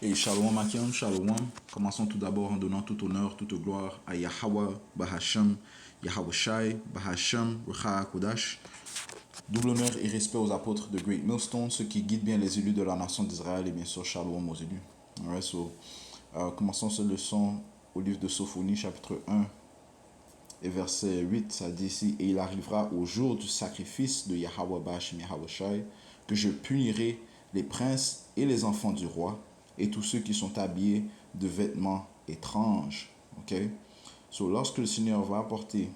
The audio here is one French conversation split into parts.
Et Shalom Akim, Shalom. Commençons tout d'abord en donnant tout honneur, toute gloire à Yahweh, Bahashem, Yahweh Shai, Bahashem, Recha Kodash. Double honneur et respect aux apôtres de Great Millstone, ceux qui guident bien les élus de la nation d'Israël et bien sûr Shalom aux élus. Alright, commençons cette leçon au livre de Sophonie, chapitre 1 et verset 8. Ça dit ici: Et il arrivera au jour du sacrifice de Yahweh Bahashem, Yahweh Shai, que je punirai les princes et les enfants du roi et tous ceux qui sont habillés de vêtements étranges. Ok? Lorsque le Seigneur va apporter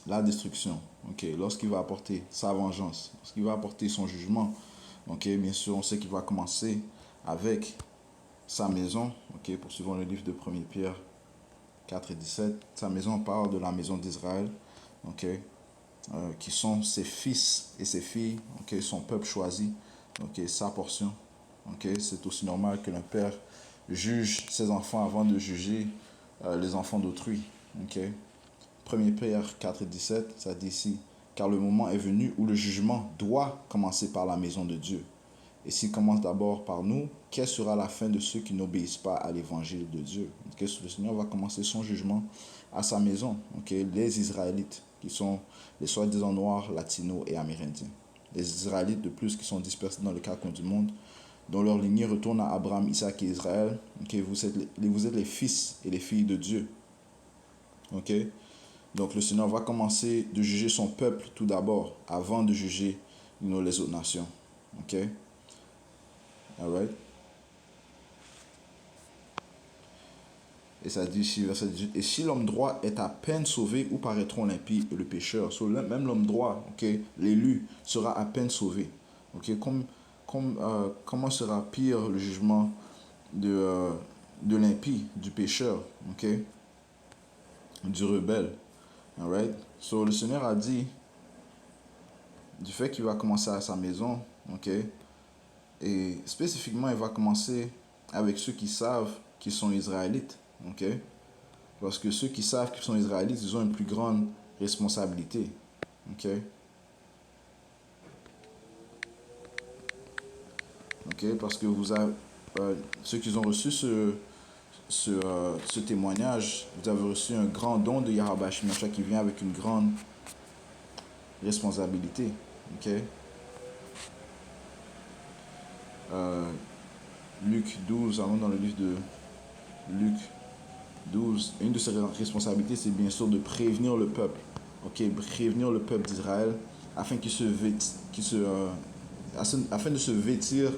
la destruction, ok, lorsqu'il va apporter sa vengeance, lorsqu'il va apporter son jugement, ok, bien sûr, on sait qu'il va commencer avec sa maison. Ok, poursuivons le livre de 1 Pierre 4 et 17. Sa maison parle de la maison d'Israël, ok, qui sont ses fils et ses filles, ok, son peuple choisi, ok, sa portion. Okay? C'est aussi normal que le père juge ses enfants avant de juger les enfants d'autrui. Okay? 1 Pierre 4 et 17, ça dit ici: car le moment est venu où le jugement doit commencer par la maison de Dieu. Et s'il commence d'abord par nous, quelle sera la fin de ceux qui n'obéissent pas à l'évangile de Dieu? Okay? Le Seigneur va commencer son jugement à sa maison. Okay? Les Israélites, qui sont les soi-disant noirs, latinos et amérindiens. Les Israélites de plus qui sont dispersés dans le quatre coins du monde, dont leur lignée retourne à Abraham, Isaac et Israël. Okay? Vous êtes les fils et les filles de Dieu. Okay? Donc le Seigneur va commencer de juger son peuple tout d'abord, avant de juger les autres nations. Okay? All right? Et ça dit ici, verset 18: et si l'homme droit est à peine sauvé, où paraîtront l'impie et le pécheur? Même l'homme droit, okay, l'élu, sera à peine sauvé. Okay? Comment sera pire le jugement de l'impie, du pécheur, okay? Du rebelle. Alright? Le Seigneur a dit du fait qu'il va commencer à sa maison, okay? Et spécifiquement, il va commencer avec ceux qui savent qu'ils sont israélites. Okay? Parce que ceux qui savent qu'ils sont israélites, ils ont une plus grande responsabilité. Okay? Okay? Parce que ceux qui ont reçu ce témoignage, vous avez reçu un grand don de Yahweh Shemashah qui vient avec une grande responsabilité. Okay? Luc 12, allons dans le livre de Luc 12. Une de ses responsabilités, c'est bien sûr de prévenir le peuple. Okay? Prévenir le peuple d'Israël afin afin de se vêtir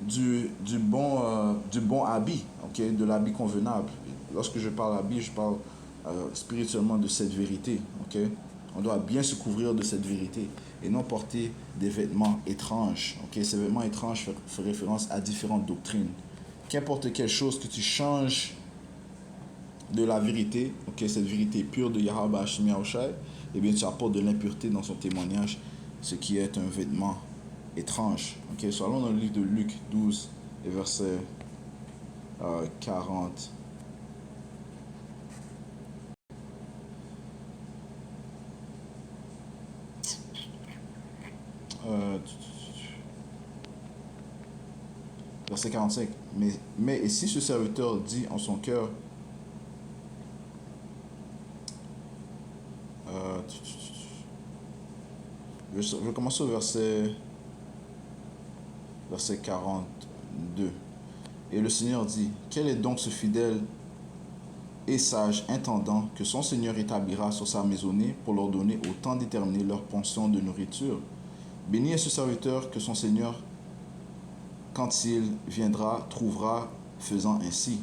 du bon habit, okay? De l'habit convenable. Lorsque je parle habit, je parle spirituellement de cette vérité. Okay? On doit bien se couvrir de cette vérité et non porter des vêtements étranges. Okay? Ces vêtements étranges font référence à différentes doctrines. Qu'importe quelle chose que tu changes de la vérité, okay, cette vérité pure de Yahweh Hashem Yahushai, eh bien tu apportes de l'impureté dans son témoignage, ce qui est un vêtement étrange. Okay? Allons dans le livre de Luc 12 et verset 40. Verset 45. Mais et si ce serviteur dit en son cœur, je vais commencer au verset 42. Et le Seigneur dit: quel est donc ce fidèle et sage intendant que son Seigneur établira sur sa maisonnée pour leur donner au temps déterminé leur pension de nourriture? Béni est ce serviteur que son Seigneur, quand il viendra, trouvera faisant ainsi.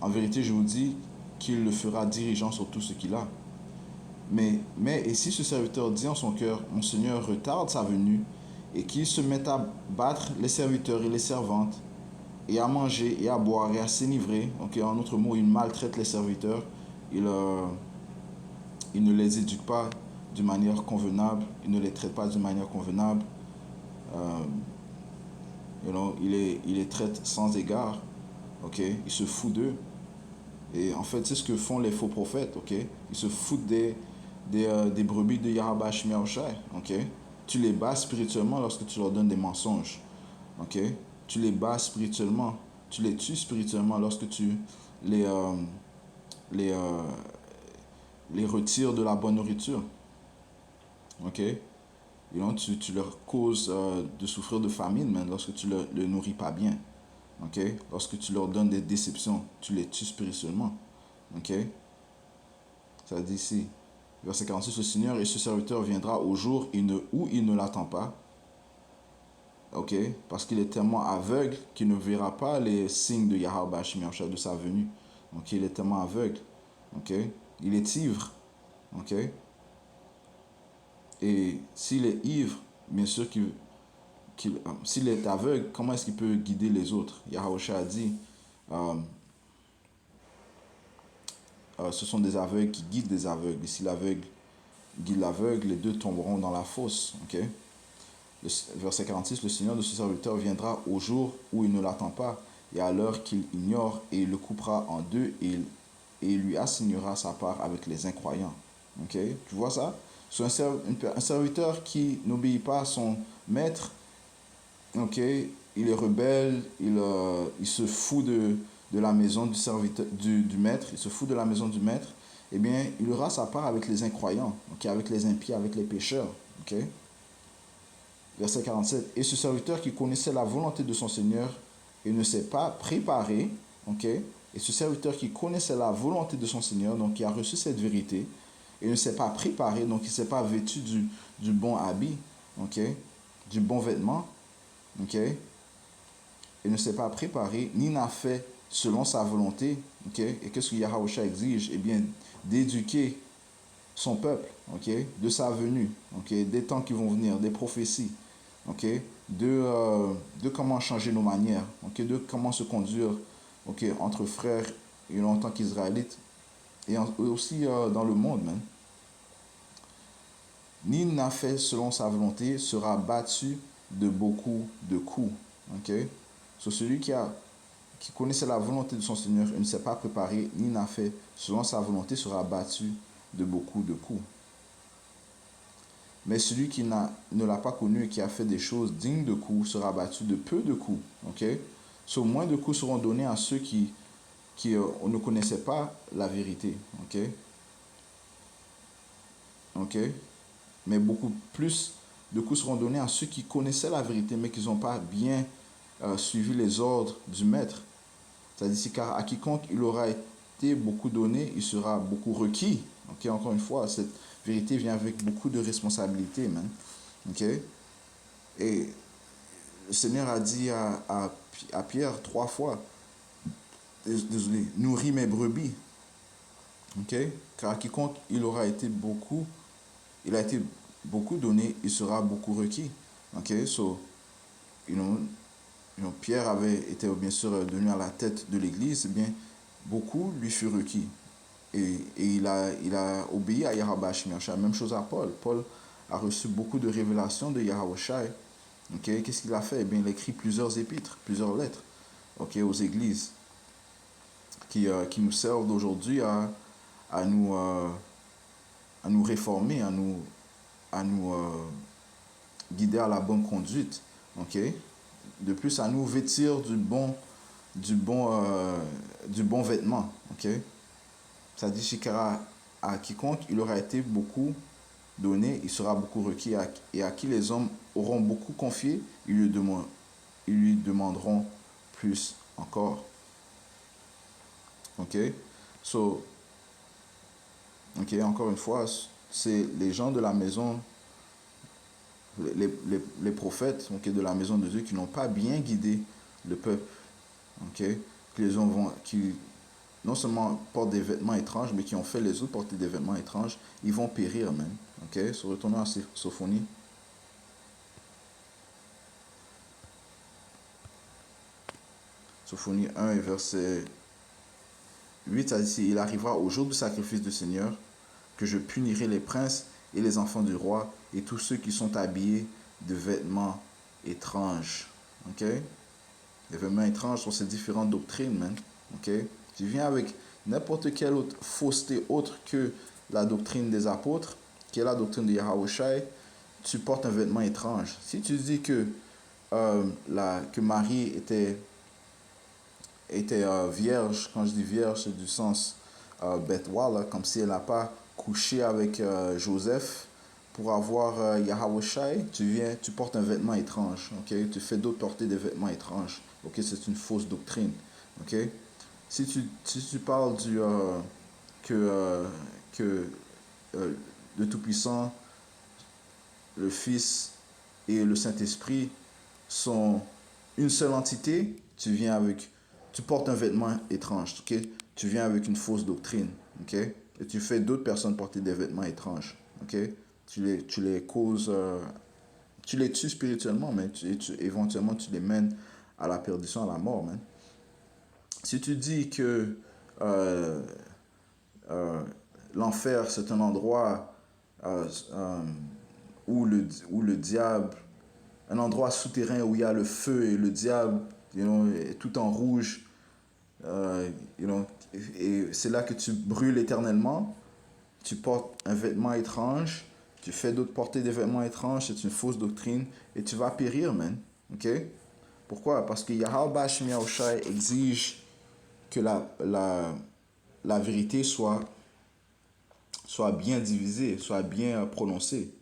En vérité, je vous dis qu'il le fera dirigeant sur tout ce qu'il a. Mais et si ce serviteur dit en son cœur: mon Seigneur retarde sa venue, et qu'il se met à battre les serviteurs et les servantes, et à manger et à boire et à s'enivrer, okay, en d'autres mots, il maltraite les serviteurs, il ne les éduque pas d'une manière convenable, il ne les traite pas d'une manière convenable, il les traite sans égard, okay? Il se fout d'eux. Et en fait, c'est ce que font les faux prophètes, okay? Ils se foutent des brebis de Yahweh Shemashah, okay? Tu les bats spirituellement lorsque tu leur donnes des mensonges, okay? tu les bats spirituellement, tu les tues spirituellement lorsque tu les, euh, les, euh, les retires de la bonne nourriture. Ok? Tu leur causes de souffrir de famine, mais lorsque tu ne les nourris pas bien. Ok? Lorsque tu leur donnes des déceptions, tu les tues spirituellement. Ok? Ça dit ici, verset 46, le Seigneur et ce serviteur viendra au jour où il ne l'attend pas. Ok? Parce qu'il est tellement aveugle qu'il ne verra pas les signes de Yahweh Hashem de sa venue. Ok? Il est tellement aveugle. Ok? Il est ivre. Ok? Et s'il est ivre, bien sûr s'il est aveugle, comment est-ce qu'il peut guider les autres? Yahweh a dit, euh, ce sont des aveugles qui guident des aveugles. Et si l'aveugle guide l'aveugle, les deux tomberont dans la fosse. Ok? Verset 46, le Seigneur de ce serviteur viendra au jour où il ne l'attend pas et à l'heure qu'il ignore et il le coupera en deux et il lui assignera sa part avec les incroyants. Ok? Tu vois ça? C'est un serviteur qui n'obéit pas à son maître. Ok? Il est rebelle, il se fout de la maison du serviteur, du maître, il se fout de la maison du maître. Eh bien, il aura sa part avec les incroyants, okay? Avec les impies, avec les pécheurs. Ok? Verset 47. Et ce serviteur qui connaissait la volonté de son Seigneur et ne s'est pas préparé, ok? Et ce serviteur qui connaissait la volonté de son Seigneur, donc qui a reçu cette vérité, et ne s'est pas préparé, donc il ne s'est pas vêtu du bon habit, ok? Du bon vêtement, ok? Et ne s'est pas préparé, ni n'a fait selon sa volonté, ok? Et qu'est-ce que Yahweh exige? Eh bien, d'éduquer son peuple, ok? De sa venue, ok? Des temps qui vont venir, des prophéties, ok, de comment changer nos manières, ok, de comment se conduire, ok, entre frères et en tant qu'Israélites et aussi dans le monde, même. Ni n'a fait selon sa volonté sera battu de beaucoup de coups, ok. So, celui qui connaissait la volonté de son Seigneur et ne s'est pas préparé, ni n'a fait selon sa volonté sera battu de beaucoup de coups. Mais celui qui ne l'a pas connu et qui a fait des choses dignes de coups sera battu de peu de coups. Ok? So, moins de coups seront donnés à ceux qui ne connaissaient pas la vérité. Ok? Ok? Mais beaucoup plus de coups seront donnés à ceux qui connaissaient la vérité, mais qui n'ont pas bien suivi les ordres du maître. C'est-à-dire, car à quiconque il aura été beaucoup donné, il sera beaucoup requis. Ok? Encore une fois, cette vérité vient avec beaucoup de responsabilités, man. Ok? Et le Seigneur a dit à Pierre 3 fois, désolé, nourris mes brebis. Ok? Car à quiconque il a été beaucoup donné, il sera beaucoup requis. Ok? So, Pierre avait été bien sûr devenu à la tête de l'église, eh bien, beaucoup lui furent requis. Et il a obéi à Yahweh Shai. Même chose à Paul. Paul a reçu beaucoup de révélations de Yahweh Shai. Okay? Qu'est-ce qu'il a fait? Eh bien, il a écrit plusieurs épîtres, plusieurs lettres, okay, aux églises qui nous servent d'aujourd'hui à nous réformer, à nous guider à la bonne conduite. Okay? De plus, à nous vêtir du bon vêtement. Okay? Ça dit, Shikara, à quiconque il aura été beaucoup donné, il sera beaucoup requis. Et à qui les hommes auront beaucoup confié, ils lui demanderont plus encore. Ok? So, ok, encore une fois, c'est les gens de la maison, les prophètes, okay, de la maison de Dieu qui n'ont pas bien guidé le peuple. Ok? Qui non seulement portent des vêtements étranges, mais qui ont fait les autres porter des vêtements étranges, ils vont périr même. Ok? So, retournons à Sophonie. Sophonie 1 et verset 8, ça dit, il arrivera au jour du sacrifice du Seigneur que je punirai les princes et les enfants du roi et tous ceux qui sont habillés de vêtements étranges. Ok? Les vêtements étranges sont ces différentes doctrines, man. Ok? Tu viens avec n'importe quelle autre fausseté autre que la doctrine des apôtres, qui est la doctrine de Yahweh Shai, tu portes un vêtement étrange. Si tu dis que que Marie était vierge. Quand je dis vierge, c'est du sens bêtois, comme si elle n'a pas couché avec Joseph pour avoir Yahweh Shai, tu portes un vêtement étrange, ok? Tu fais d'autres porter des vêtements étranges, ok? C'est une fausse doctrine, ok? Si tu parles que, que le Tout-Puissant, le Fils et le Saint-Esprit sont une seule entité, tu portes un vêtement étrange, ok? Tu viens avec une fausse doctrine, ok? Et tu fais d'autres personnes porter des vêtements étranges, ok? Tu les causes, tu les tues spirituellement, mais éventuellement tu les mènes à la perdition, à la mort, man. Si tu dis que euh, euh, l'enfer c'est un endroit euh, euh, où le diable, un endroit souterrain où il y a le feu et le diable, est tout en rouge, euh, et c'est là que tu brûles éternellement. Tu portes un vêtement étrange, tu fais d'autres porter des vêtements étranges, c'est une fausse doctrine, et tu vas périr, man. Ok? Pourquoi? Parce que Yahweh Bashim Yahushai exige que la vérité soit bien divisée, soit bien prononcée.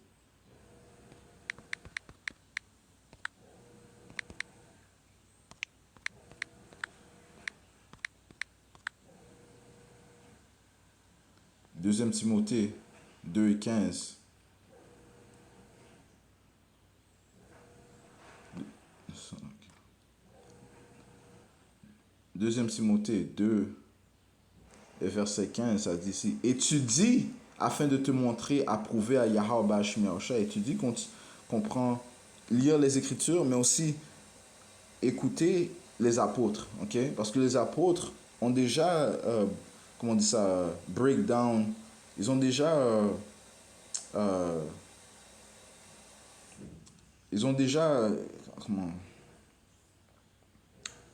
Deuxième Timothée 2 et 15. Deuxième Timothée 2 et verset 15, ça dit ici, étudie afin de te montrer approuvé à Yahweh Bashim Yahushai. Étudie qu'on prend lire les Écritures, mais aussi écouter les apôtres, ok? Parce que les apôtres ont déjà, comment on dit ça, breakdown, ils ont déjà, euh, comment,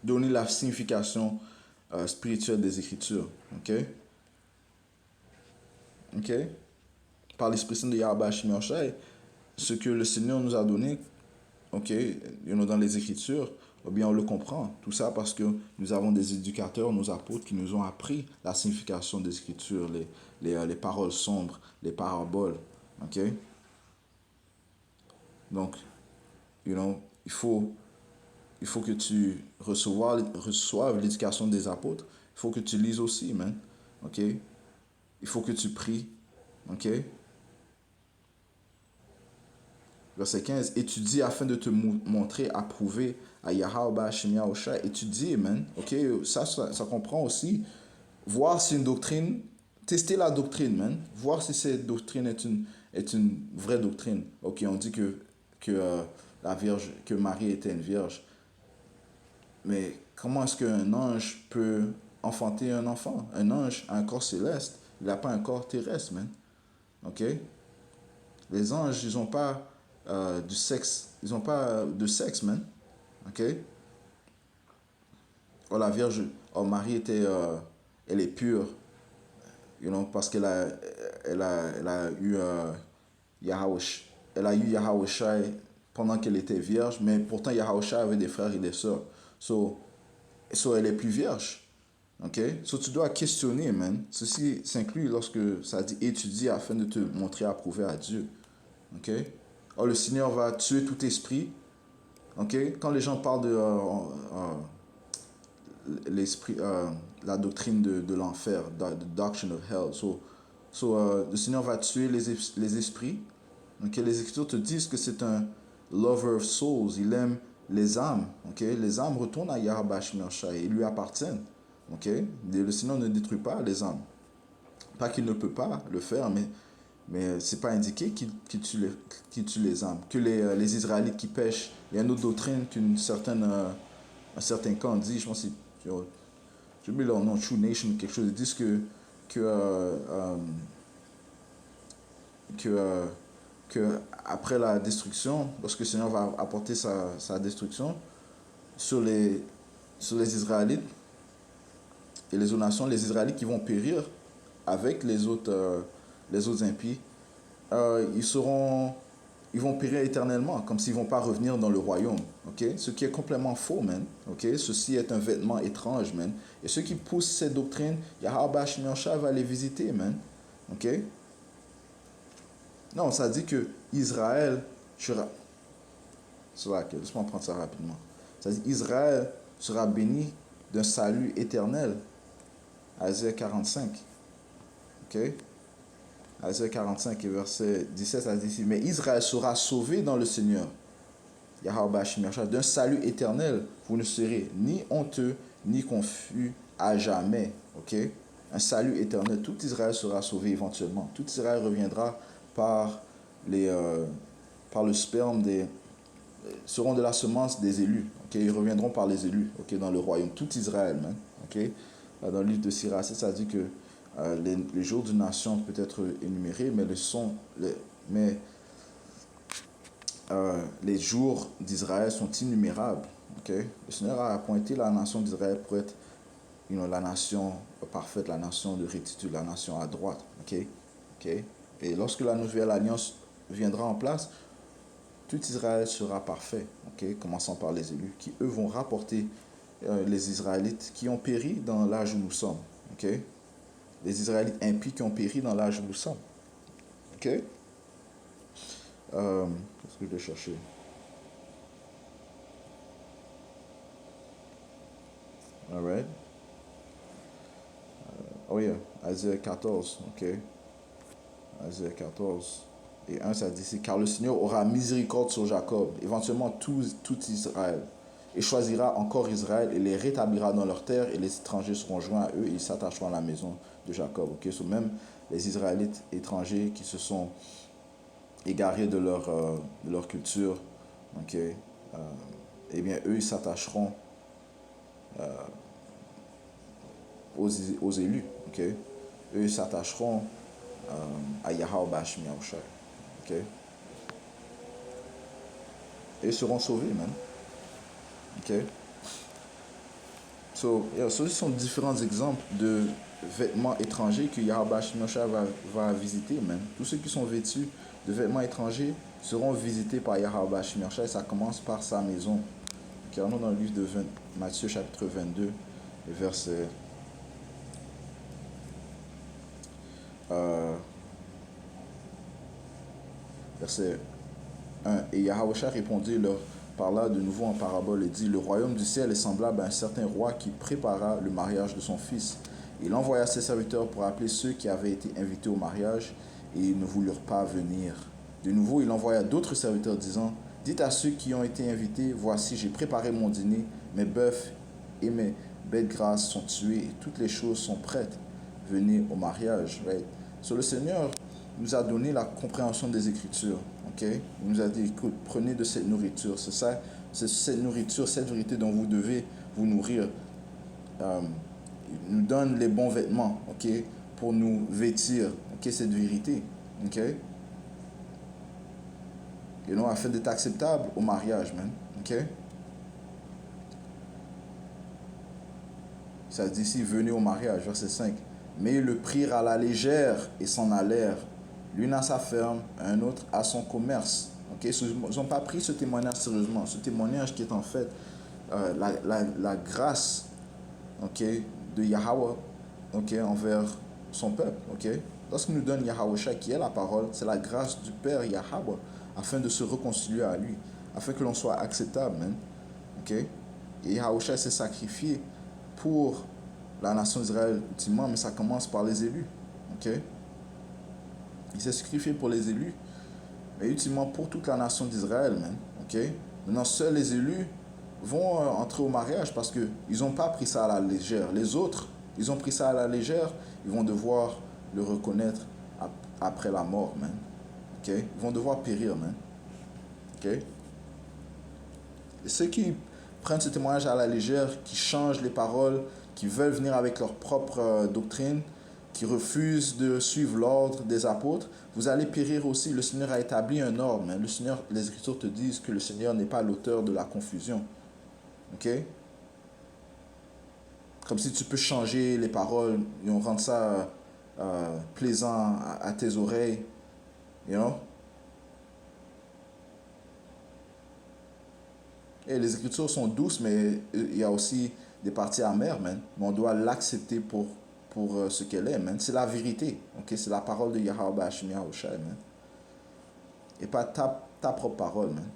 donné la signification spirituelle des Écritures, ok? Ok? Par l'Esprit Saint de Yahweh Shai, ce que le Seigneur nous a donné, ok, dans les Écritures, eh bien on le comprend. Tout ça parce que nous avons des éducateurs, nos apôtres qui nous ont appris la signification des Écritures, les paroles sombres, les paraboles. Ok? Donc, il faut que tu reçoives l'éducation des apôtres. Il faut que tu lises aussi, man. Ok? Il faut que tu pries. Ok? Verset 15, étudie afin de te montrer approuvé à Yahweh Bashim Yahushai. Étudie, man. Ok? Ça comprend aussi voir si une doctrine, tester la doctrine, man. Voir si cette doctrine est une vraie doctrine. Ok, on dit que Marie était une vierge. Mais comment est-ce qu'un ange peut enfanter un enfant? Un ange a un corps céleste. Il n'a pas un corps terrestre, man. Ok? Les anges, ils n'ont pas du sexe. Ils n'ont pas de sexe, man. Ok? Oh, la Vierge, oh, Marie elle est pure, parce elle a eu Yahweh, elle a eu Yahweh Shai pendant qu'elle était vierge, mais pourtant Yahweh Shai avait des frères et des sœurs. So elle est plus vierge. Ok? So tu dois questionner, man. Ceci s'inclut lorsque ça dit étudier afin de te montrer approuvé à Dieu. Ok? Oh, le Seigneur va tuer tout esprit. Ok? Quand les gens parlent de l'esprit, la doctrine de l'enfer, the doctrine of hell. Le Seigneur va tuer les esprits. Okay? Les Écritures te disent que c'est un lover of souls. Il aime les âmes. Okay? Les âmes retournent à Yahweh Shai. Ils lui appartiennent. Okay? Le Seigneur ne détruit pas les âmes. Pas qu'il ne peut pas le faire, mais ce n'est pas indiqué qu'il tue les âmes. Que les Israélites qui pêchent, il y a une autre doctrine un certain camp dit, je pense que j'ai oublié leur nom, True Nation, quelque chose, ils disent que, que, que après la destruction, lorsque le Seigneur va apporter sa destruction sur sur les Israélites et les autres nations, les Israélites qui vont périr avec les autres impies, ils seront ils vont périr éternellement, comme s'ils ne vont pas revenir dans le royaume. Okay? Ce qui est complètement faux, man. Okay? Ceci est un vêtement étrange, man. Et ceux qui poussent cette doctrine, Yahweh Shemyansha va les visiter, man. Okay? Non, ça dit que Israël sera... Laisse-moi prendre ça rapidement. Ça dit Israël sera béni d'un salut éternel. Isaïe 45. Ok? Isaïe 45 et verset 17, ça dit ici. Mais Israël sera sauvé dans le Seigneur. Yahweh Shemyansha, d'un salut éternel. Vous ne serez ni honteux, ni confus à jamais. Ok? Un salut éternel. Tout Israël sera sauvé éventuellement. Tout Israël reviendra par, par le sperme des... seront de la semence des élus. Okay? Ils reviendront par les élus, okay? Dans le royaume. Tout Israël, man. Okay? Dans le livre de Sirach, ça dit que les jours d'une nation peuvent être énumérés, mais les jours d'Israël sont innumérables. Okay? Le Seigneur a appointé la nation d'Israël pour être la nation parfaite, la nation de rectitude, la nation à droite. Okay? Okay? Et lorsque la nouvelle alliance viendra en place, tout Israël sera parfait, okay? Commençant par les élus, qui eux vont rapporter les Israélites qui ont péri dans l'âge où nous sommes. Okay? Les Israélites impies qui ont péri dans l'âge où nous sommes. Okay? Qu'est-ce que je vais chercher? All right. Oh yeah, Isaïe 14, ok. Isaïe 14 et 1, ça dit ici, car le Seigneur aura miséricorde sur Jacob, éventuellement tout Israël, et choisira encore Israël et les rétablira dans leur terre, et les étrangers seront joints à eux et ils s'attacheront à la maison de Jacob. Ok, so même les Israélites étrangers qui se sont égarés de leur culture, ok, eh bien eux ils s'attacheront aux élus, ok. Eux ils s'attacheront à Yahweh Shemyansha, ok. Et ils seront sauvés, man. Ok. So, ce sont différents exemples de vêtements étrangers que Yahweh Shemyansha va visiter, man. Tous ceux qui sont vêtus de vêtements étrangers seront visités par Yahweh Shemyansha et ça commence par sa maison. Okay, on est dans le livre de Matthieu chapitre 22, verset verset 1. Et Yahweh répondit leur parla de nouveau en parabole et dit, le royaume du ciel est semblable à un certain roi qui prépara le mariage de son fils. Il envoya ses serviteurs pour appeler ceux qui avaient été invités au mariage et ils ne voulurent pas venir. De nouveau, il envoya d'autres serviteurs disant, dites à ceux qui ont été invités, voici, j'ai préparé mon dîner, mes bœufs et mes bêtes grasses sont tués et toutes les choses sont prêtes. Venez au mariage. Right? So, le Seigneur nous a donné la compréhension des Écritures. Okay? Il nous a dit, écoute, prenez de cette nourriture. C'est ça, c'est cette nourriture, cette vérité dont vous devez vous nourrir. Il nous donne les bons vêtements, okay? Pour nous vêtir, okay? Cette vérité. Okay? Et nous, afin d'être acceptable au mariage, man. Okay? Ça dit ici, venez au mariage, verset 5. Mais ils le prirent à la légère et s'en allèrent. L'une à sa ferme, un autre à son commerce. Okay? Ils n'ont pas pris ce témoignage sérieusement. Ce témoignage qui est en fait la grâce, okay, de Yahweh, okay, envers son peuple. Okay? Lorsqu'il nous donne Yahweh qui est la parole, c'est la grâce du Père Yahweh afin de se réconcilier à lui, afin que l'on soit acceptable. Man. Okay? Et Yahweh s'est sacrifié pour la nation d'Israël ultimement, mais ça commence par les élus. Okay? Il s'est sacrifié pour les élus, mais ultimement pour toute la nation d'Israël, man. Okay? Maintenant, seuls les élus vont entrer au mariage parce qu'ils n'ont pas pris ça à la légère. Les autres, ils ont pris ça à la légère, ils vont devoir le reconnaître après la mort, man. Okay? Ils vont devoir périr, man. Okay? Et ceux qui prennent ce témoignage à la légère, qui changent les paroles, qui veulent venir avec leur propre doctrine, qui refusent de suivre l'ordre des apôtres, vous allez périr aussi. Le Seigneur a établi un ordre. Mais le Seigneur, les Écritures te disent que le Seigneur n'est pas l'auteur de la confusion. Ok? Comme si tu peux changer les paroles, et on rend ça plaisant à tes oreilles. You know? Et les Écritures sont douces, mais il y a aussi des parties amères, man. Mais on doit l'accepter pour ce qu'elle est, man. C'est la vérité, ok? C'est la parole de Yahweh Hashem Yahushai, man. Et pas ta propre parole, man.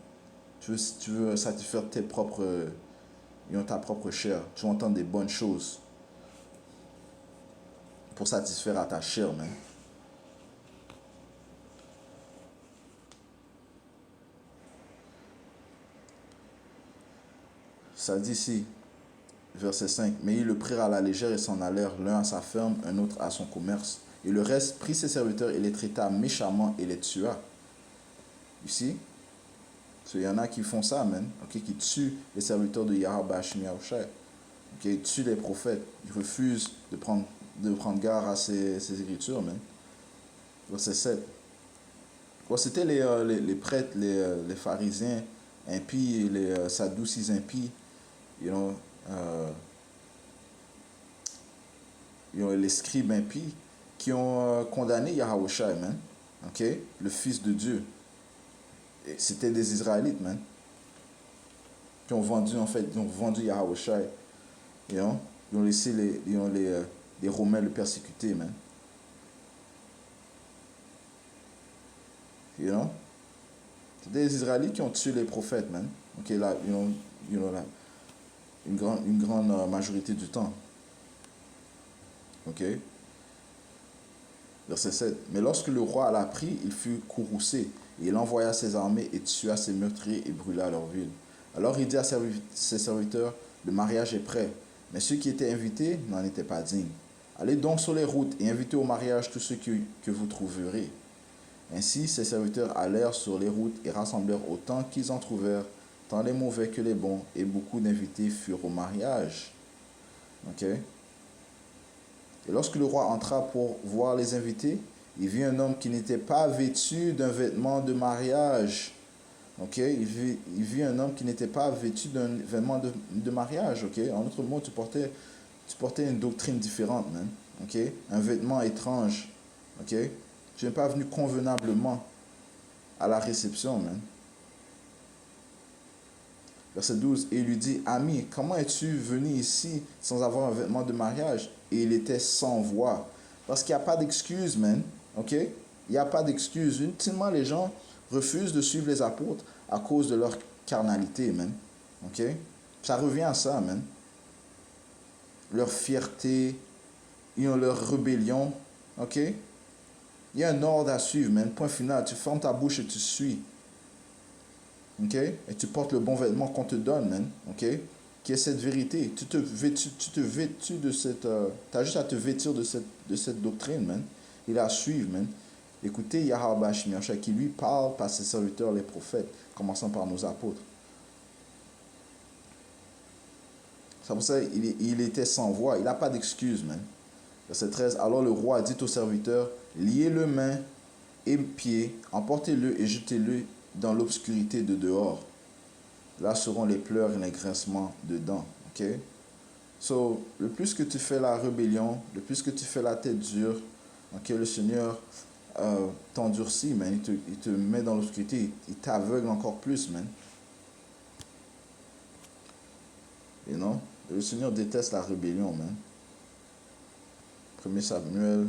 Tu veux satisfaire tes propres, ta propre chair. Tu entends des bonnes choses pour satisfaire à ta chair, man. Ça dit ici, verset 5, mais ils le prirent à la légère et s'en allèrent, l'un à sa ferme, un autre à son commerce. Et le reste prit ses serviteurs et les traita méchamment et les tua. Ici, il y en a qui font ça, man. Okay, qui tuent les serviteurs de Yahweh Hashem Yahushai. Okay, ils tuent les prophètes. Ils refusent de prendre garde à ces écritures, man. Verset 7. Bon, c'était les prêtres, les pharisiens impies, les sadducis impies, you know, les scribes impies qui ont condamné Yahushai, man. Okay? Le Fils de Dieu. C'était des Israélites, man. Qui ont vendu, en fait, ils ont vendu Yahushai. You know? Ils ont laissé les Romains le persécuter, man. You know? C'est des Israélites qui ont tué les prophètes, man. Ok, là, là, une grande majorité du temps. Ok? Verset 7. Mais lorsque le roi l'apprit, il fut courroucé. Et il envoya ses armées et tua ses meurtriers et brûla leur ville. Alors il dit à ses serviteurs, le mariage est prêt. Mais ceux qui étaient invités n'en étaient pas dignes. Allez donc sur les routes et invitez au mariage tous ceux que vous trouverez. Ainsi, ses serviteurs allèrent sur les routes et rassemblèrent autant qu'ils en trouvèrent, tant les mauvais que les bons, et beaucoup d'invités furent au mariage. Ok? Et lorsque le roi entra pour voir les invités, il vit un homme qui n'était pas vêtu d'un vêtement de mariage. Ok? Il vit un homme qui n'était pas vêtu d'un vêtement de mariage. Ok? En d'autres mots, tu portais une doctrine différente, man. Ok? Un vêtement étrange. Ok? Tu n'es pas venu convenablement à la réception, man. Verset 12. Et il lui dit, ami, comment es-tu venu ici sans avoir un vêtement de mariage? Et il était sans voix. Parce qu'il n'y a pas d'excuse, man. Ok? Il n'y a pas d'excuse. Ultimement, les gens refusent de suivre les apôtres à cause de leur carnalité, man. Ok? Ça revient à ça, man. Leur fierté, leur rébellion. Ok? Il y a un ordre à suivre, man. Point final. Tu fermes ta bouche et tu suis. Ok? Et tu portes le bon vêtement qu'on te donne, man. Ok? Qui est cette vérité. Tu te vêtus de cette... tu as juste à te vêtir de cette doctrine, man. Il a à suivre, man. Écoutez Yahweh Hashem Yahushai qui lui parle par ses serviteurs, les prophètes, commençant par nos apôtres. C'est pour ça qu'il était sans voix. Il n'a pas d'excuse, man. Verset 13. Alors le roi dit aux serviteurs, liez-le mains et pieds, emportez-le et jetez-le dans l'obscurité de dehors. Là seront les pleurs et les grincements de dents. Ok? So, le plus que tu fais la rébellion, le plus que tu fais la tête dure, ok, le Seigneur t'endurcit, man. Il te met dans l'obscurité. Il t'aveugle encore plus, man. You know? Le Seigneur déteste la rébellion, man. 1 Samuel.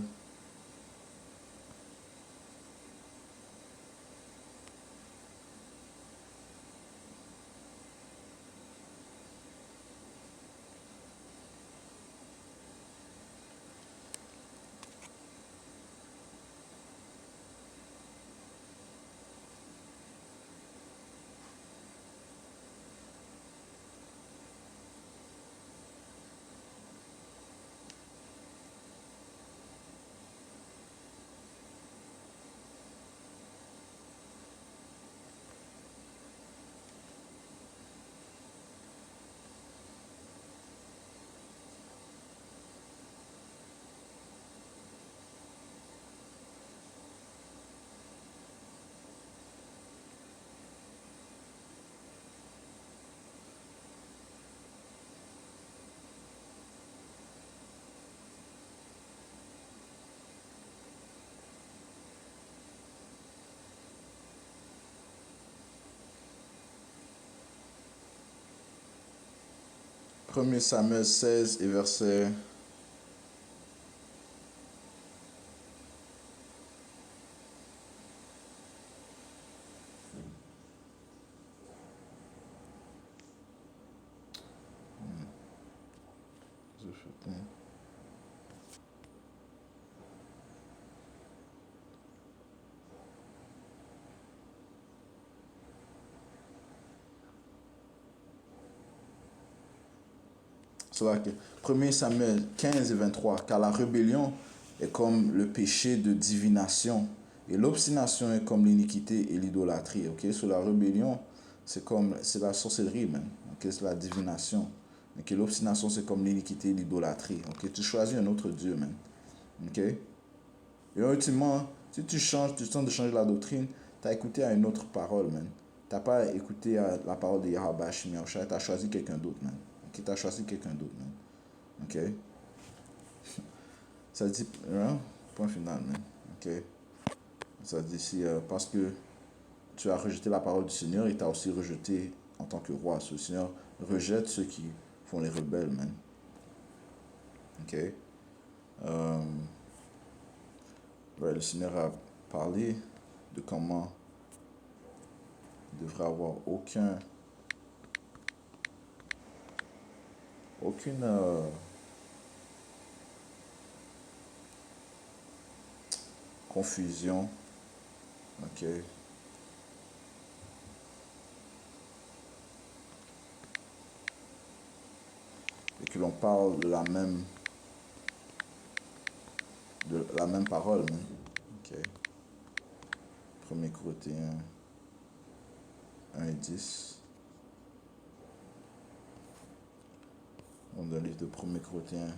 1er Samuel 16 et verset... Cela que 1er Samuel 15 et 23, car la rébellion est comme le péché de divination et l'obstination est comme l'iniquité et l'idolâtrie. Ok, sur la rébellion, c'est la sorcellerie même. Ok, c'est la divination. Ok, l'obstination c'est comme l'iniquité et l'idolâtrie. Ok, tu choisis un autre Dieu, man. Ok, et ultimement, si tu changes, tu tentes de changer la doctrine, tu as écouté à une autre parole, man. Tu n'as pas écouté à la parole de Yahweh Shemi Yahushua, tu as choisi quelqu'un d'autre, man. Ok, tu as choisi quelqu'un d'autre, man. Ok, ça dit, hein? Point final, man. Ok, ça dit ici, parce que tu as rejeté la parole du Seigneur et tu as aussi rejeté en tant que roi. Le Seigneur rejette ceux qui font les rebelles, man. Ok, ouais, le Seigneur a parlé de comment il ne devrait avoir aucune confusion. Ok, et que l'on parle de la même parole, man. Ok, 1er Corinthiens 1 et 10. Dans le livre de 1er Corinthiens,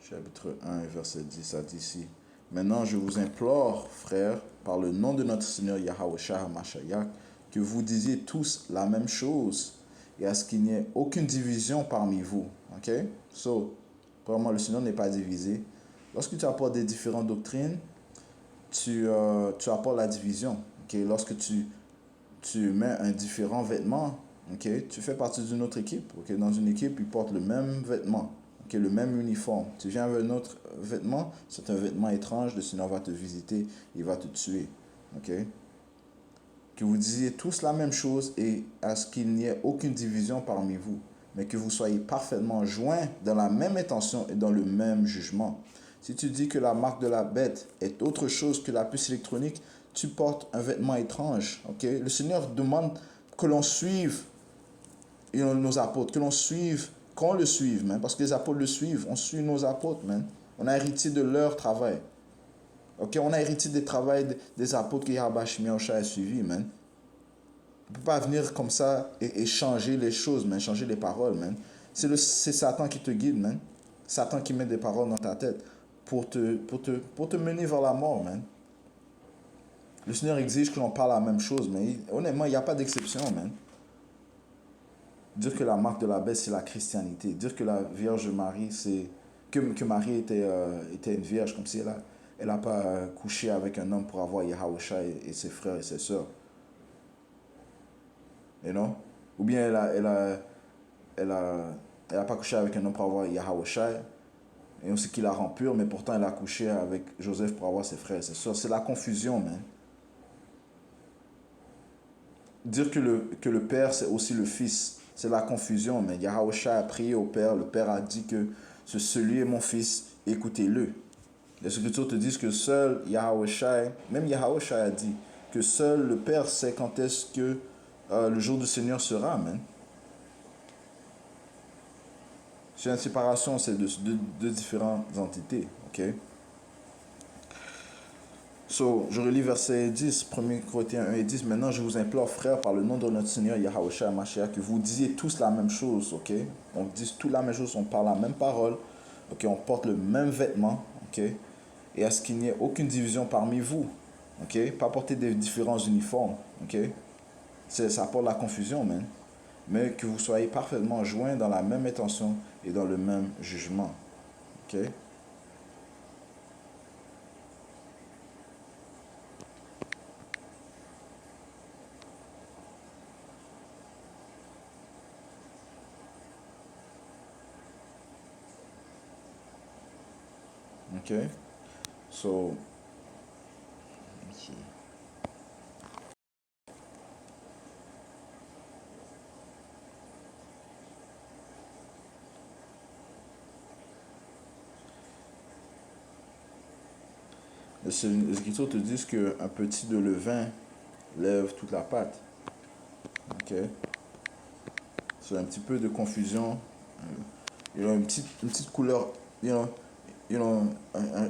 chapitre 1 et verset 10, ça dit ici. Maintenant, je vous implore, frères, par le nom de notre Seigneur Yahweh Shah HaMashiach, que vous disiez tous la même chose et à ce qu'il n'y ait aucune division parmi vous. Ok? So, vraiment, le Seigneur n'est pas divisé. Lorsque tu apportes des différentes doctrines, tu apportes la division. Ok? Lorsque tu mets un différent vêtement, ok, tu fais partie d'une autre équipe. Ok, dans une équipe, ils portent le même vêtement, ok, le même uniforme. Tu viens avec un autre vêtement, c'est un vêtement étrange, le Seigneur va te visiter, il va te tuer. Ok, que vous disiez tous la même chose et à ce qu'il n'y ait aucune division parmi vous, mais que vous soyez parfaitement joints dans la même intention et dans le même jugement. Si tu dis que la marque de la bête est autre chose que la puce électronique, tu portes un vêtement étrange. Okay? Le Seigneur demande que l'on suive nos apôtres, que l'on suive, qu'on le suive, man, parce que les apôtres le suivent. On suit nos apôtres, man. On a hérité de leur travail. Okay? On a hérité des travaux des apôtres que Yahweh Shemi Yahushua a suivi, man. On ne peut pas venir comme ça et changer les choses, man, changer les paroles, man. C'est Satan qui te guide, man. Satan qui met des paroles dans ta tête pour te mener vers la mort, man. Le Seigneur exige que l'on parle la même chose, mais honnêtement, il n'y a pas d'exception, man. Dire que la marque de la bête, c'est la christianité. Dire que la Vierge Marie, c'est... Que Marie était une vierge, comme si elle a pas couché avec un homme pour avoir Yahusha et ses frères et ses sœurs. You know? Ou bien elle a pas couché avec un homme pour avoir Yahusha, et on sait qu'il la rend pure, mais pourtant elle a couché avec Joseph pour avoir ses frères et ses sœurs. C'est la confusion, man. Dire que le Père, c'est aussi le Fils, c'est la confusion, mais Yahusha a prié au Père, le Père a dit que celui est mon Fils, écoutez-le. Les Écritures te disent que seul Yahusha, même Yahusha a dit que seul le Père sait quand est-ce que le jour du Seigneur sera, man. C'est une séparation, c'est deux différentes entités, ok? So, je relis verset 10, 1er Corinthiens 1 et 10. Maintenant, je vous implore, frères, par le nom de notre Seigneur Yahweh Mashiach, que vous disiez tous la même chose, ok? On dit tous la même chose, on parle la même parole, ok? On porte le même vêtement, ok? Et à ce qu'il n'y ait aucune division parmi vous, ok? Pas porter des différents uniformes, ok? Ça apporte la confusion, man. Mais que vous soyez parfaitement joints dans la même intention et dans le même jugement, ok? Okay, so let's see. Les Écritures te disent qu'un petit de levain lève toute la pâte. Ok, c'est un petit peu de confusion. Il y a une petite couleur, un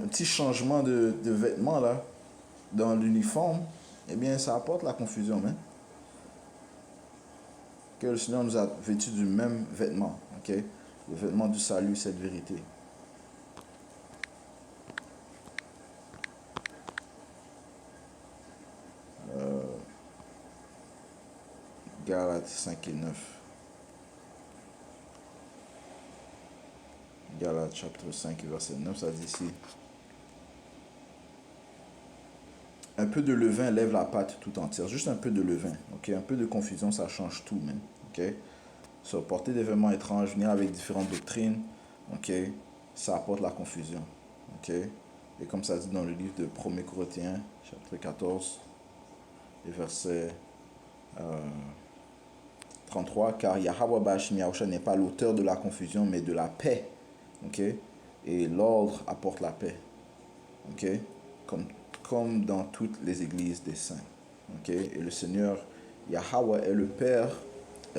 petit changement de vêtements là dans l'uniforme. Eh bien, ça apporte la confusion, hein. Que le Seigneur nous a vêtus du même vêtement, ok? Le vêtement du salut, cette vérité. Galates 5 et 9. Galates chapitre 5 verset 9, ça dit ici. Un peu de levain lève la pâte tout entière. Juste un peu de levain, ok? Un peu de confusion, ça change tout, même, ok? So, porter des vêtements étranges, venir avec différentes doctrines, ok? Ça apporte la confusion, ok? Et comme ça dit dans le livre de 1er Corinthiens, chapitre 14, et verset 33, car Yahweh Bashim Yahusha n'est pas l'auteur de la confusion, mais de la paix, ok? Et l'ordre apporte la paix, ok? Comme dans toutes les églises des saints, ok? Et le Seigneur Yahweh est le Père,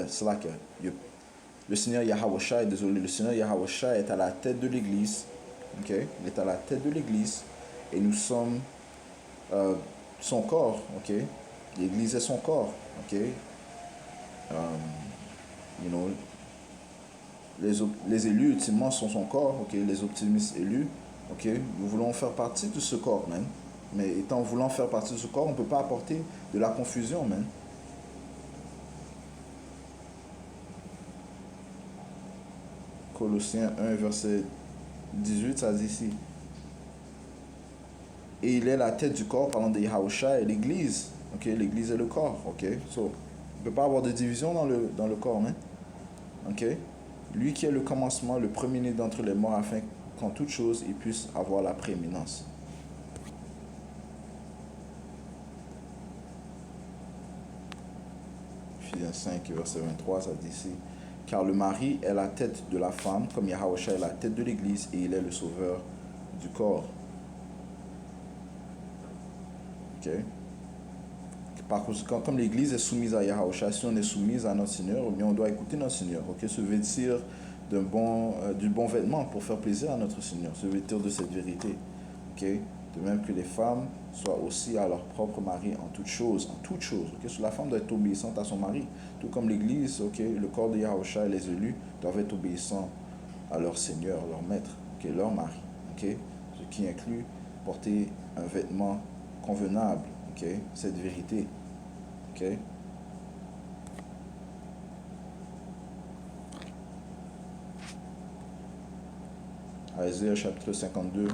c'est là que le Seigneur Yahweh, désolé, le Seigneur Yahweh est à la tête de l'église, ok? Il est à la tête de l'église et nous sommes son corps, ok? L'église est son corps, ok? You know, les élus ultimement sont son corps, ok? Les optimistes élus, ok? Nous voulons faire partie de ce corps, même. Mais étant voulant faire partie de ce corps, on ne peut pas apporter de la confusion, même. Colossiens 1, verset 18, ça dit ici. Et il est la tête du corps, parlant de Yahusha et l'église. Ok, l'église est le corps. Ok, so, on ne peut pas avoir de division dans le corps, hein. Ok, lui qui est le commencement, le premier-né d'entre les morts, afin qu'en toute chose, il puisse avoir la prééminence. Ephésiens 5, verset 23, ça dit ici. Car le mari est la tête de la femme, comme Yahusha est la tête de l'église, et il est le sauveur du corps. Ok. Par conséquent, comme l'Église est soumise à Yahusha, si on est soumise à notre Seigneur, eh bien on doit écouter notre Seigneur, ok? Se vêtir du bon vêtement pour faire plaisir à notre Seigneur, se vêtir de cette vérité, ok? De même que les femmes soient aussi à leur propre mari en toutes choses, ok? La femme doit être obéissante à son mari, tout comme l'Église, ok? Le corps de Yahusha et les élus doivent être obéissants à leur Seigneur, leur maître, ok? Leur mari, ok? Ce qui inclut porter un vêtement convenable, ok? Cette vérité, ok? Isaïe chapitre 52.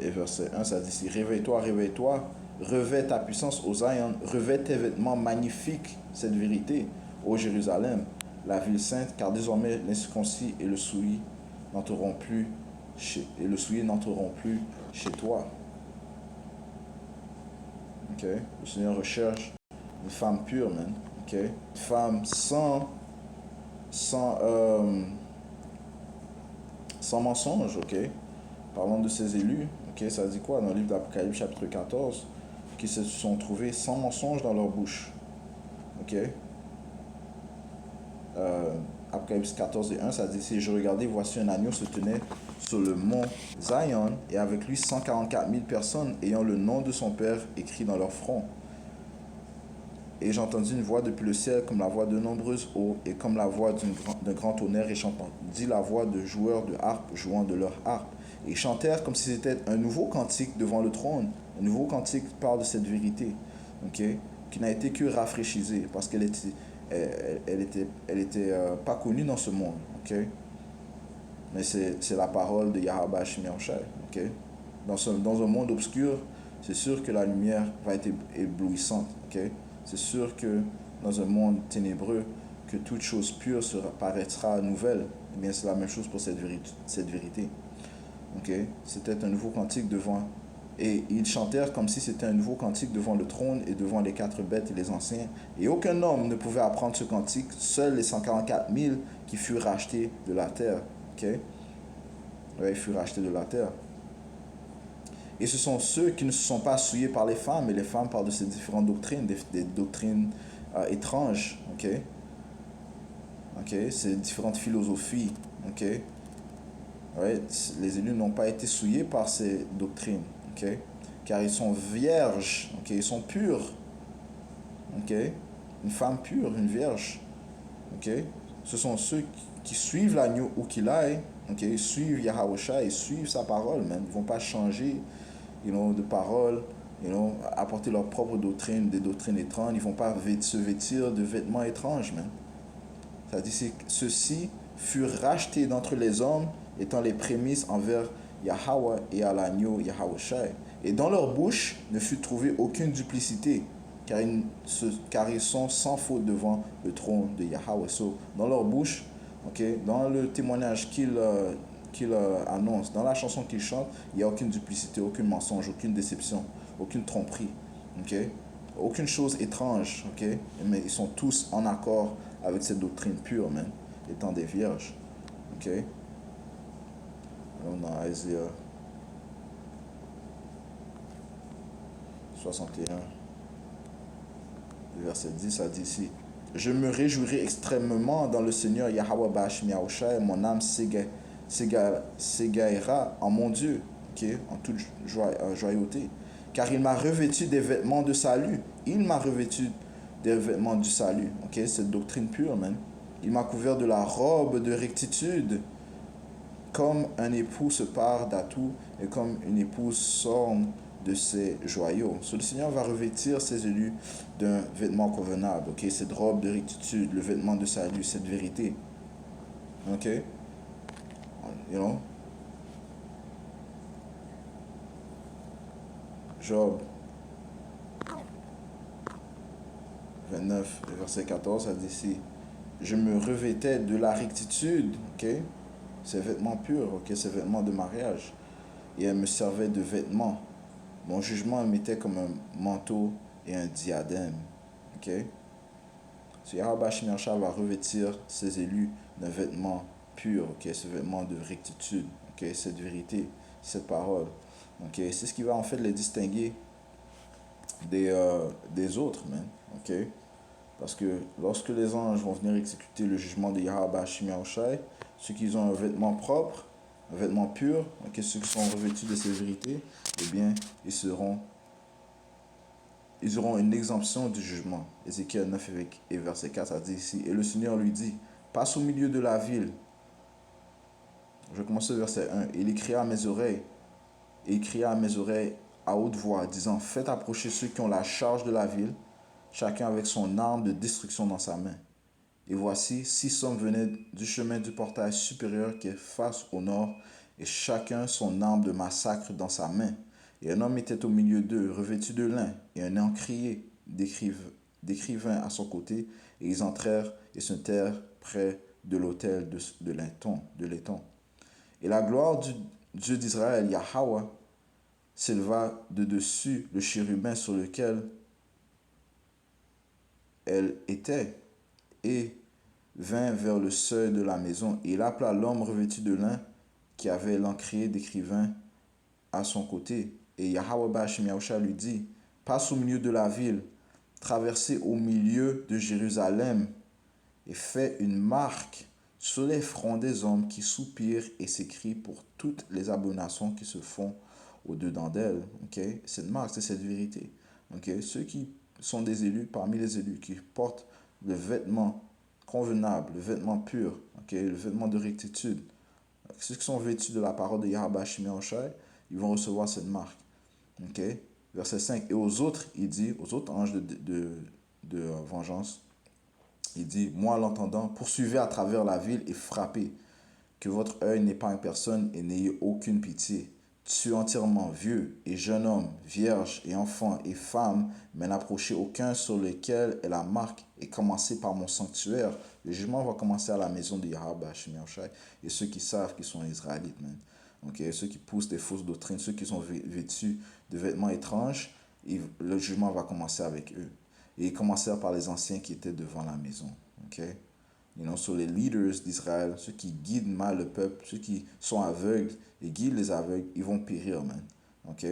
Et verset 1, ça dit ici, réveille-toi, réveille-toi, revêt ta puissance aux Zion, revêt tes vêtements magnifiques, cette vérité, ô Jérusalem, la ville sainte, car désormais l'incirconcis et le souillé n'entreront plus chez toi. Ok? Le Seigneur recherche une femme pure, man. Ok? Une femme sans mensonge, ok? Parlons de ces élus, ok? Ça dit quoi dans le livre d'Apocalypse chapitre 14? Qui se sont trouvés sans mensonge dans leur bouche. Ok? Apocalypse 14 et 1, ça dit ici, je regardais, voici un agneau se tenait sur le mont Zion, et avec lui 144 000 personnes ayant le nom de son Père écrit dans leur front. Et j'entendis une voix depuis le ciel comme la voix de nombreuses eaux, et comme la voix d'un grand tonnerre, et j'entendis la voix de joueurs de harpe jouant de leur harpe. Et ils chantèrent comme si c'était un nouveau cantique devant le trône. Un nouveau cantique parle de cette vérité, ok, qui n'a été que rafraîchissée, parce qu'elle était, elle était pas connue dans ce monde, ok. Mais c'est la parole de Yahweh Shemiaushai, ok. Dans un monde obscur, c'est sûr que la lumière va être éblouissante, ok. C'est sûr que dans un monde ténébreux, que toute chose pure paraîtra nouvelle. Eh bien, c'est la même chose pour cette vérité. Okay? C'était un nouveau cantique devant. Et ils chantèrent comme si c'était un nouveau cantique devant le trône et devant les 4 bêtes et les anciens. Et aucun homme ne pouvait apprendre ce cantique, seuls les 144 000 qui furent rachetés de la terre. Okay? Ouais, ils furent rachetés de la terre. Et ce sont ceux qui ne se sont pas souillés par les femmes, et les femmes parlent de ces différentes doctrines, des doctrines étranges. Okay? Okay? Ces différentes philosophies. Okay? Ouais, les élus n'ont pas été souillés par ces doctrines. Okay? Car ils sont vierges. Okay? Ils sont purs. Okay? Une femme pure, une vierge. Okay? Ce sont ceux qui suivent l'agneau où qu'il aille. Okay? Ils suivent Yahawashai, ils suivent sa parole. Même. Ils ne vont pas changer de parole, apporter leur propre doctrine, des doctrines étranges. Ils ne vont pas se vêtir de vêtements étranges. Même. C'est-à-dire que ceux-ci furent rachetés d'entre les hommes, étant les prémices envers Yahweh et à l'agneau Yahawashai. Et dans leur bouche ne fut trouvée aucune duplicité, car ils sont sans faute devant le trône de Yahweh. So, dans leur bouche, okay, dans le témoignage qu'ils annoncent, dans la chanson qu'ils chantent, il n'y a aucune duplicité, aucun mensonge, aucune déception, aucune tromperie. Okay? Aucune chose étrange. Okay? Mais ils sont tous en accord avec cette doctrine pure, même, étant des vierges. Okay? On a Isaïe 61, verset 10, ça dit ici: Je me réjouirai extrêmement dans le Seigneur Yahweh Bashmi Yahushai, mon âme s'égaillera en mon Dieu, okay? En toute joyauté, car il m'a revêtu des vêtements de salut. Il m'a revêtu des vêtements du salut. Okay? Cette doctrine pure, même. Il m'a couvert de la robe de rectitude, comme un époux se pare d'atout et comme une épouse s'orne de ses joyaux. Le Seigneur va revêtir ses élus d'un vêtement convenable. Okay? Cette robe de rectitude, le vêtement de salut, cette vérité. Ok? You know? Job 29, verset 14, ça dit ici: Je me revêtais de la rectitude, okay? Ces vêtements purs, okay? Ces vêtements de mariage. Et elle me servait de vêtements. Mon jugement me mettait comme un manteau et un diadème. Okay? So, Yahweh Shemiacha va revêtir ses élus d'un vêtement pur, okay? Ce vêtement de rectitude, okay? Cette vérité, cette parole. Okay? C'est ce qui va en fait les distinguer des autres, man. Okay? Parce que lorsque les anges vont venir exécuter le jugement de Yahweh Shemiacha, ceux qui ont un vêtement propre, un vêtement pur, okay? Ceux qui sont revêtus de ces vérités, eh bien, ils auront une exemption du jugement. Ézéchiel 9 et verset 4, ça dit ici: Et le Seigneur lui dit: Passe au milieu de la ville. Je vais commencer au verset 1. Et il cria à mes oreilles à haute voix, disant: Faites approcher ceux qui ont la charge de la ville, chacun avec son arme de destruction dans sa main. Et voici, 6 hommes venaient du chemin du portail supérieur qui est face au nord, et chacun son arme de massacre dans sa main. Et un homme était au milieu d'eux, revêtu de lin, et un encrier d'écrivain à son côté, et ils entrèrent et se tinrent près de l'autel de laiton. Et la gloire du Dieu d'Israël, Yahweh, s'éleva de dessus le chérubin sur lequel elle était, et vint vers le seuil de la maison, et il appela l'homme revêtu de lin qui avait l'encrier d'écrivain à son côté. Et Yahweh Bashim Yahusha lui dit: Passe au milieu de la ville, traversez au milieu de Jérusalem, et fais une marque sur les fronts des hommes qui soupirent et s'écrient pour toutes les abominations qui se font au-dedans d'elles. Okay? Cette marque, c'est cette vérité. Okay? Ceux qui sont des élus, parmi les élus, qui portent le vêtement convenable, le vêtement pur, okay? Le vêtement de rectitude, ceux qui sont vêtus de la parole de Yahweh Shemiacha, ils vont recevoir cette marque. Okay? Verset 5. Et aux autres, il dit, aux autres anges de vengeance, il dit: Moi, l'entendant, poursuivez à travers la ville et frappez, que votre œil n'épargne personne et n'ayez aucune pitié. Tu es entièrement vieux et jeune homme, vierge et enfant et femme, mais n'approchez aucun sur lequel est la marque, et commencez par mon sanctuaire. Le jugement va commencer à la maison de Yahweh Hashem Yahushai, et ceux qui savent qu'ils sont israélites, man. Okay? Ceux qui poussent des fausses doctrines, ceux qui sont vêtus de vêtements étranges, le jugement va commencer avec eux. Et il commencera par les anciens qui étaient devant la maison. Okay? Sur les leaders d'Israël, ceux qui guident mal le peuple, ceux qui sont aveugles et guident les aveugles, ils vont périr, man. OK?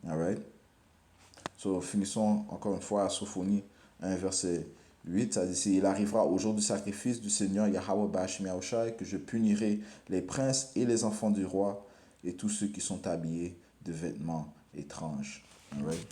Alright? So, finissons encore une fois à Sophonie 1, verset 8. Ça dit, il arrivera au jour du sacrifice du Seigneur Yahweh Bashim Yahushai que je punirai les princes et les enfants du roi et tous ceux qui sont habillés de vêtements étranges. Alright?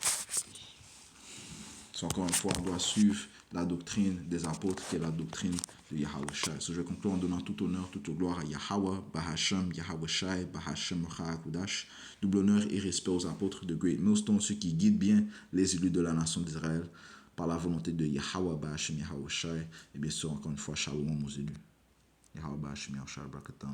So, encore une fois, on doit suivre la doctrine des apôtres, qui est la doctrine de Yahweh Shai. So, je vais conclure en donnant tout honneur, toute gloire à Yahweh, Bahashem, Yahweh Shai, Bahashem, Kudash. Double honneur et respect aux apôtres de Great Millstone, ceux qui guident bien les élus de la nation d'Israël par la volonté de Yahweh, Bahashem, Yahweh Shai. Et bien sûr, encore une fois, shalom aux élus. Yahweh, Bahashem, Yahweh Shai, Brakatam.